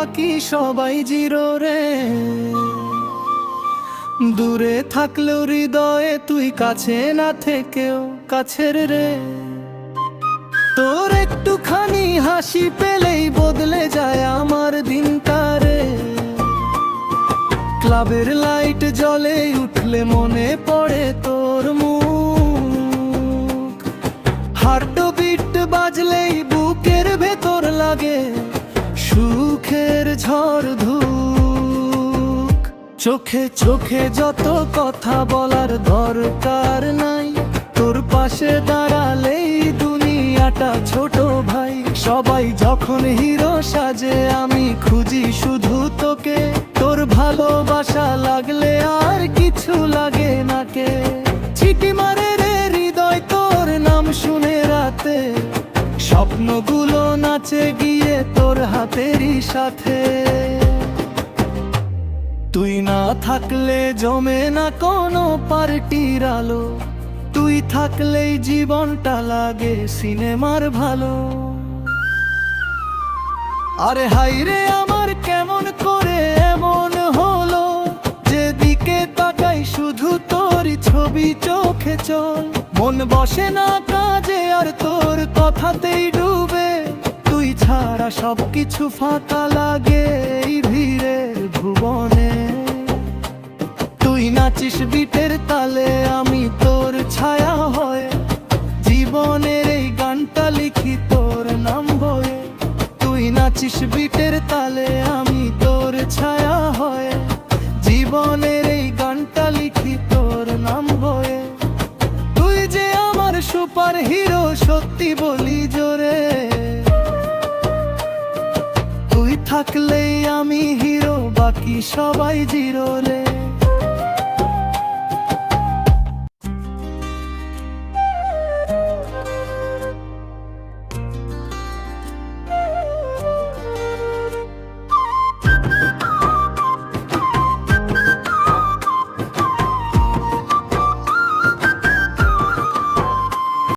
বাকি সবাই জিরো রে। দূরে থাকলেও হৃদয়ে তুই, কাছে না থেকেও কাছের রে। তোর একটুখানি হাসি পেলেই বদলে যায় আমার দিনটা রে। ক্লাবের লাইট জ্বলে উঠলে মনে পড়ে তোর মুখ। হার্টবিট বাজলেই বুকের ভেতর লাগে সুখের ঝড় ধুক। চোখে চোখে যত কথা বলার দরকার নাই, তোর পাশে দাঁড়ালেই দুনিয়াটা ছোট ভাই। সবাই যখন হিরো সাজে আমি খুঁজি শুধু তোকে। তোর ভালোবাসা লাগলে আর কিছু লাগে না কে। চিঠি মারে রে হৃদয় তোর নাম শুনে রাতে, স্বপ্নগুলো নাচে গিয়ে তোর হাতেরই সাথে। তুই না থাকলে জমে না কোনো পার্টির আলো, তুই থাকলেই জীবনটা লাগে সিনেমার ভালো। আরে হাইরে আমার কেমন করে এমন হলো, যেদিকে তাকাই শুধু তোরই ছবি চোখে চল। মন বসে না কাজে আর তোর কথাতেই ডুবে, তুই ছাড়া সবকিছু ফাঁকা লাগে এই ভিড়ের ভুবনে। তুই নাচিস বিটের তালে আমি তোর ছায়া হয়ে, জীবনের এই গানটা লিখি তোর নাম বয়ে। তুই নাচিস বিটের তালে আমি তোর ছায়া হয়ে, জীবনের এই গানটা লিখি তোর নাম বয়ে। তুই যে আমার সুপার হিরো সত্যি বলি জোরে, তুই থাকলেই আমি হিরো বাকি সবাই জিরো রে।